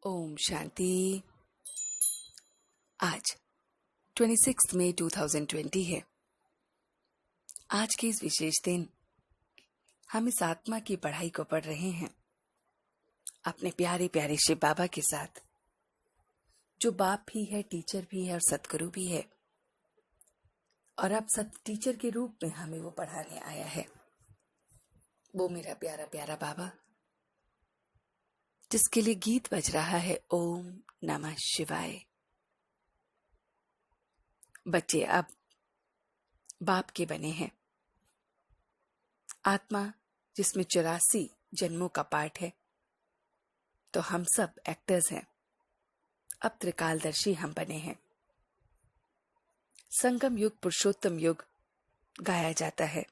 ओम शांति। आज 26 मई 2020 है। आज के इस विशेष दिन हम इस आत्मा की पढ़ाई को पढ़ रहे हैं अपने प्यारे प्यारे शिव बाबा के साथ, जो बाप भी है, टीचर भी है और सतगुरु भी है। और अब सब टीचर के रूप में हमें वो पढ़ाने आया है। वो मेरा प्यारा प्यारा बाबा, जिसके लिए गीत बज रहा है ओम नमः शिवाय। बच्चे अब बाप के बने हैं। आत्मा जिसमें 84 जन्मों का पाठ है, तो हम सब एक्टर्स हैं। अब त्रिकालदर्शी हम बने हैं। संगम युग, पुरुषोत्तम युग गाया जाता है।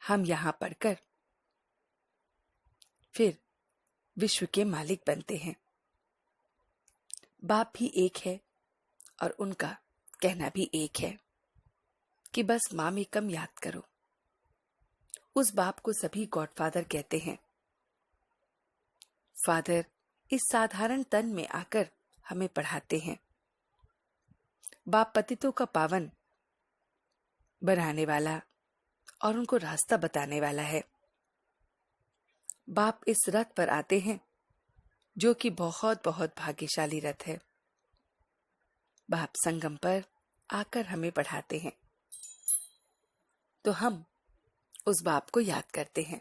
हम यहां पढ़कर फिर विश्व के मालिक बनते हैं। बाप भी एक है और उनका कहना भी एक है कि बस मामेकम याद करो। उस बाप को सभी गॉडफादर कहते हैं। फादर इस साधारण तन में आकर हमें पढ़ाते हैं। बाप पतितों का पावन बनाने वाला और उनको रास्ता बताने वाला है। बाप इस रथ पर आते हैं जो कि बहुत बहुत भाग्यशाली रथ है। बाप संगम पर आकर हमें पढ़ाते हैं, तो हम उस बाप को याद करते हैं।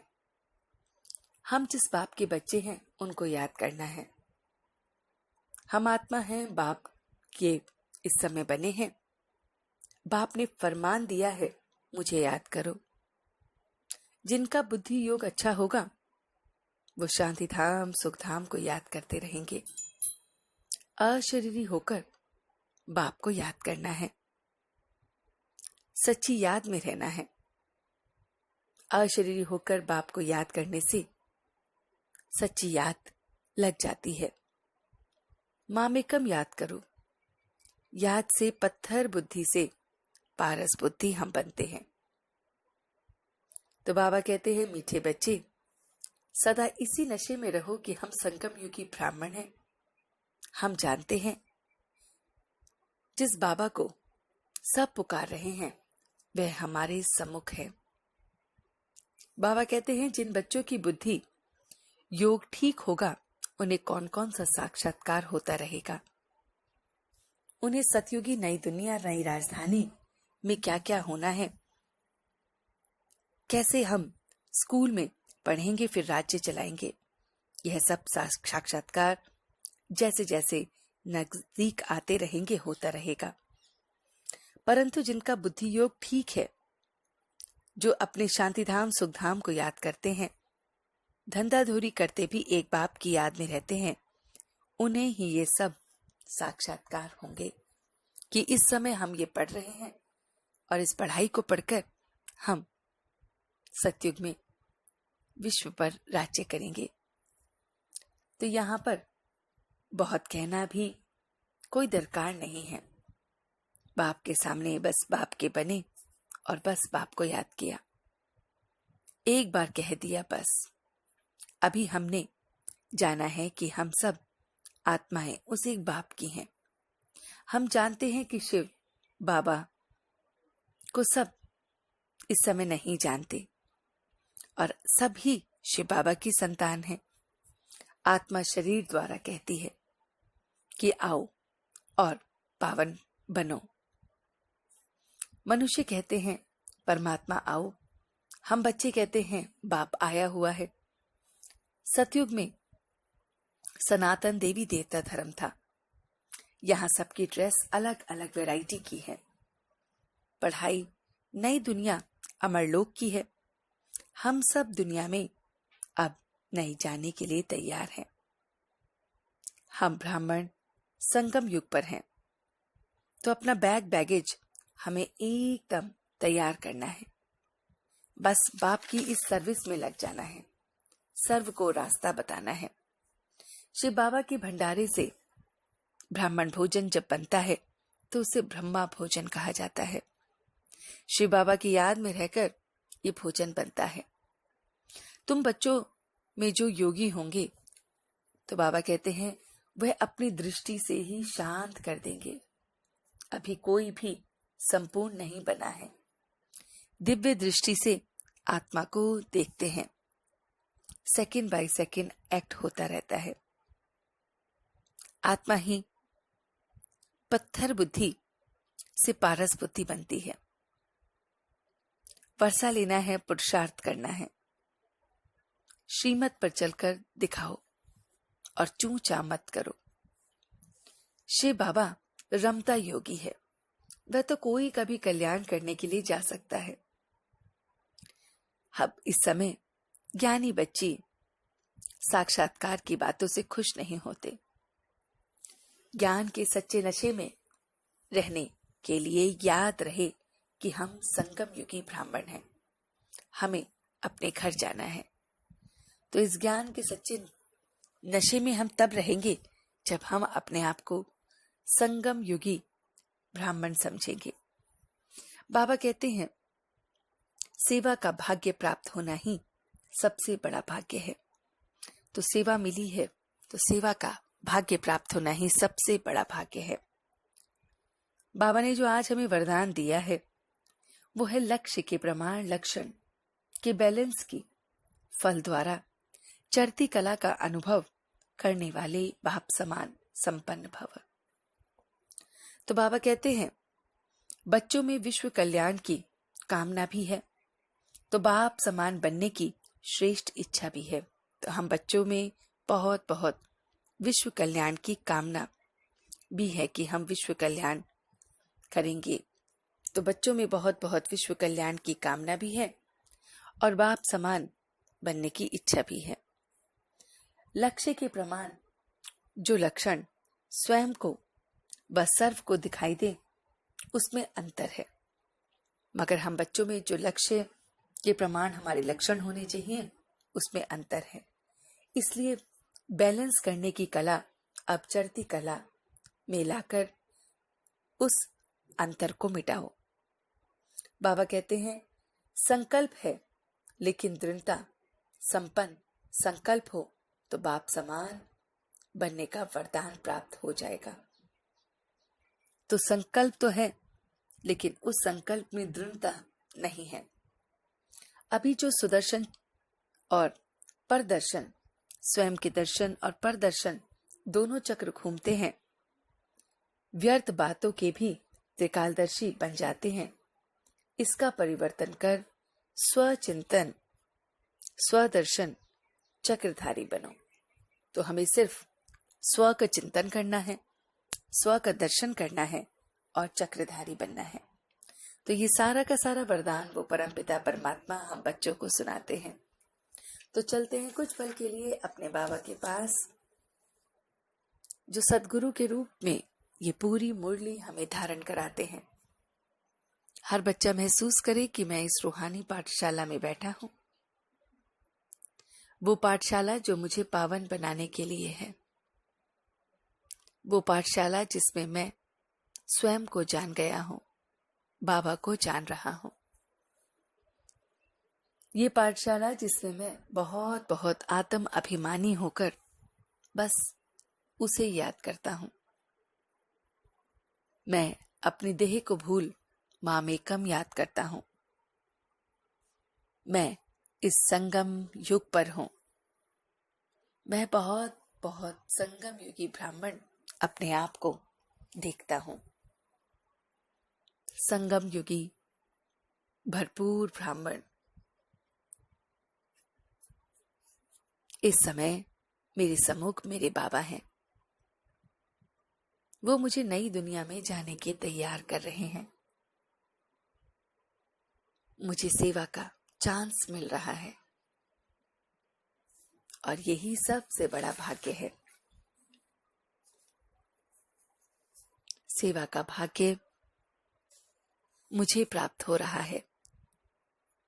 हम जिस बाप के बच्चे हैं उनको याद करना है। हम आत्मा हैं, बाप के इस समय बने हैं। बाप ने फरमान दिया है, मुझे याद करो। जिनका बुद्धि योग अच्छा होगा वो शांति धाम सुख धाम को याद करते रहेंगे। अशरीरी होकर बाप को याद करना है, सच्ची याद में रहना है। अशरीरी होकर बाप को याद करने से सच्ची याद लग जाती है। मामेकम याद करो। याद से पत्थर बुद्धि से पारस बुद्धि हम बनते हैं। तो बाबा कहते हैं, मीठे बच्चे सदा इसी नशे में रहो कि हम संगम युगी ब्राह्मण हैं। हम जानते हैं जिस बाबा को सब पुकार रहे हैं वह हमारे सम्मुख है। बाबा कहते हैं, जिन बच्चों की बुद्धि योग ठीक होगा उन्हें कौन कौन सा साक्षात्कार होता रहेगा। उन्हें सतयुगी नई दुनिया, नई राजधानी में क्या क्या होना है, कैसे हम स्कूल में पढ़ेंगे फिर राज्य चलाएंगे, यह सब साक्षात्कार जैसे जैसे नजदीक आते रहेंगे होता रहेगा। परंतु जिनका बुद्धि योग ठीक है, जो अपने शांतिधाम सुखधाम को याद करते हैं, धंधाधूरी करते भी एक बाप की याद में रहते हैं, उन्हें ही ये सब साक्षात्कार होंगे कि इस समय हम ये पढ़ रहे हैं और इस पढ़ाई को पढ़कर हम सतयुग में विश्व पर राज्य करेंगे। तो यहाँ पर बहुत कहना भी कोई दरकार नहीं है। बाप के सामने बस बाप के बने और बस बाप को याद किया, एक बार कह दिया बस। अभी हमने जाना है कि हम सब आत्माएं उस एक बाप की हैं। हम जानते हैं कि शिव बाबा को सब इस समय नहीं जानते और सभी शिव बाबा की संतान हैं। आत्मा शरीर द्वारा कहती है कि आओ और पावन बनो। मनुष्य कहते हैं परमात्मा आओ, हम बच्चे कहते हैं बाप आया हुआ है। सतयुग में सनातन देवी देवता धर्म था। यहाँ सबकी ड्रेस अलग अलग वैरायटी की है। पढ़ाई नई दुनिया अमरलोक की है। हम सब दुनिया में अब नई जाने के लिए तैयार हैं। हम ब्राह्मण संगम युग पर हैं, तो अपना बैगेज हमें एकदम तैयार करना है। बस बाप की इस सर्विस में लग जाना है, सर्व को रास्ता बताना है। शिव बाबा के भंडारे से ब्राह्मण भोजन जब बनता है तो उसे ब्रह्मा भोजन कहा जाता है। शिव बाबा की याद में रहकर ये भोजन बनता है। तुम बच्चों में जो योगी होंगे तो बाबा कहते हैं वह अपनी दृष्टि से ही शांत कर देंगे। अभी कोई भी संपूर्ण नहीं बना है। दिव्य दृष्टि से आत्मा को देखते हैं। सेकंड बाय सेकंड एक्ट होता रहता है। आत्मा ही पत्थर बुद्धि से पारस बुद्धि बनती है। वर्षा लेना है, पुरुषार्थ करना है। श्रीमत पर चलकर दिखाओ और चूं-चा मत करो। शिव बाबा रमता योगी है। वह तो कोई का भी कल्याण करने के लिए जा सकता है। अब इस समय ज्ञानी बच्चे साक्षात्कार की बातों से खुश नहीं होते। ज्ञान के सच्चे नशे में रहने के लिए याद रहे कि हम संगम युगी ब्राह्मण हैं। हमें अपने घर जाना है। तो इस ज्ञान के सच्चे नशे में हम तब रहेंगे जब हम अपने आप को संगम युगी ब्राह्मण समझेंगे। बाबा कहते हैं सेवा का भाग्य प्राप्त होना ही सबसे बड़ा भाग्य है। तो सेवा मिली है तो सेवा का भाग्य प्राप्त होना ही सबसे बड़ा भाग्य है। बाबा ने जो आज हमें वरदान दिया है वो है लक्ष्य के प्रमाण लक्षण के बैलेंस की फल द्वारा चढ़ती कला का अनुभव करने वाले बाप समान संपन्न भव। तो बाबा कहते हैं बच्चों में विश्व कल्याण की कामना भी है तो बाप समान बनने की श्रेष्ठ इच्छा भी है। तो हम बच्चों में बहुत बहुत विश्व कल्याण की कामना भी है कि हम विश्व कल्याण करेंगे। तो बच्चों में बहुत बहुत विश्व कल्याण की कामना भी है और बाप समान बनने की इच्छा भी है। लक्ष्य के प्रमाण जो लक्षण स्वयं को व सर्व को दिखाई दे उसमें अंतर है, मगर हम बच्चों में जो लक्ष्य के प्रमाण हमारे लक्षण होने चाहिए उसमें अंतर है। इसलिए बैलेंस करने की कला अब चढ़ती कला में लाकर उस अंतर को मिटाओ। बाबा कहते हैं संकल्प है लेकिन दृढ़ता संपन्न संकल्प हो तो बाप समान बनने का वरदान प्राप्त हो जाएगा। तो संकल्प तो है लेकिन उस संकल्प में दृढ़ता नहीं है। अभी जो सुदर्शन और परदर्शन स्वयं के दर्शन और परदर्शन दोनों चक्र घूमते हैं, व्यर्थ बातों के भी त्रिकालदर्शी बन जाते हैं। इसका परिवर्तन कर स्वचिंतन स्वदर्शन चक्रधारी बनो। तो हमें सिर्फ स्व का चिंतन करना है, स्व का दर्शन करना है और चक्रधारी बनना है। तो ये सारा का सारा वरदान वो परमपिता परमात्मा हम बच्चों को सुनाते हैं। तो चलते हैं कुछ पल के लिए अपने बाबा के पास जो सद्गुरु के रूप में ये पूरी मुरली हमें धारण कराते हैं। हर बच्चा महसूस करे कि मैं इस रूहानी पाठशाला में बैठा हूं, वो पाठशाला जो मुझे पावन बनाने के लिए है, वो पाठशाला जिसमें मैं स्वयं को जान गया हूं, बाबा को जान रहा हूं। ये पाठशाला जिसमें मैं बहुत बहुत आत्म अभिमानी होकर बस उसे याद करता हूं। मैं अपनी देह को भूल मामेकम याद करता हूं। मैं इस संगम युग पर हूं। मैं बहुत बहुत संगम युगी ब्राह्मण अपने आप को देखता हूं। संगम युगी भरपूर ब्राह्मण इस समय मेरे सम्मुख मेरे बाबा हैं। वो मुझे नई दुनिया में जाने के तैयार कर रहे हैं। मुझे सेवा का चांस मिल रहा है और यही सबसे बड़ा भाग्य है। सेवा का भाग्य मुझे प्राप्त हो रहा है।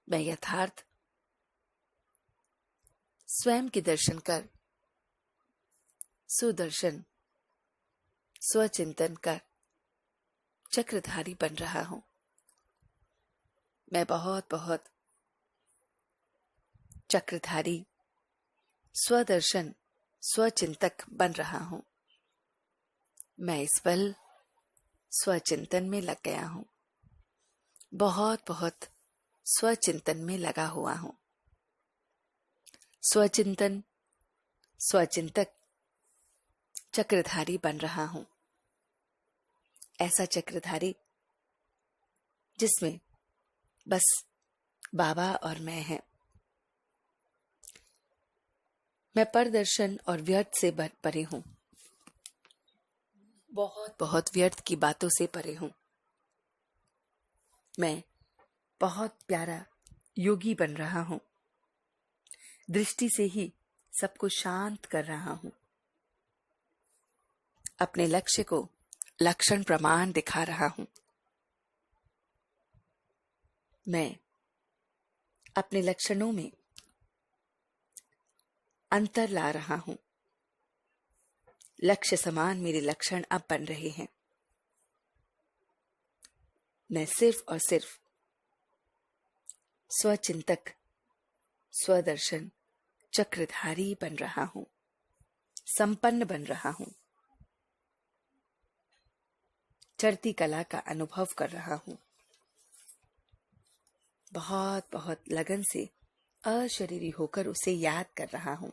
मैं यथार्थ स्वयं के दर्शन कर सुदर्शन स्वचिंतन कर चक्रधारी बन रहा हूं। मैं बहुत बहुत चक्रधारी स्वदर्शन स्वचिंतक बन रहा हूं। मैं इस पल स्वचिंतन में लग गया हूं। बहुत बहुत स्वचिंतन में लगा हुआ हूं। स्वचिंतन, स्वचिंतक चक्रधारी बन रहा हूं। ऐसा चक्रधारी जिसमें बस बाबा और मैं हैं। मैं परदर्शन और व्यर्थ से परे हूं। बहुत बहुत व्यर्थ की बातों से परे हूं। मैं बहुत प्यारा योगी बन रहा हूं। दृष्टि से ही सबको शांत कर रहा हूं। अपने लक्ष्य को लक्षण प्रमाण दिखा रहा हूं। मैं अपने लक्षणों में अंतर ला रहा हूं। लक्ष्य समान मेरे लक्षण अब बन रहे हैं। मैं सिर्फ और सिर्फ स्वचिंतक, स्वदर्शन, चक्रधारी बन रहा हूं। संपन्न बन रहा हूं। चढ़ती कला का अनुभव कर रहा हूं। बहुत बहुत लगन से अशरीरी होकर उसे याद कर रहा हूं।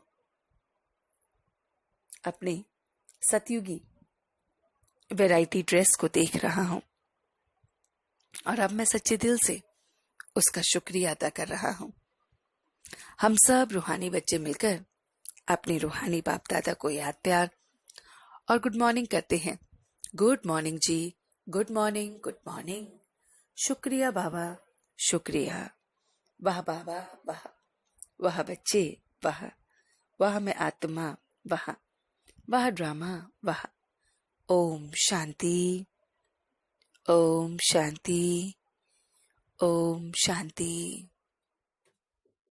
अपने सतयुगी वैरायटी ड्रेस को देख रहा हूं और अब मैं सच्चे दिल से उसका शुक्रिया अदा कर रहा हूं। हम सब रूहानी बच्चे मिलकर अपने रूहानी बाप दादा को याद, प्यार और गुड मॉर्निंग करते हैं। गुड मॉर्निंग जी, गुड मॉर्निंग, गुड मॉर्निंग। शुक्रिया बाबा, शुक्रिया। वाह बाबा, वाह। वाह बच्चे, वाह। वाह मैं आत्मा, वाह। वाह ड्रामा, वाह। ओम शांति, ओम शांति, ओम शांति।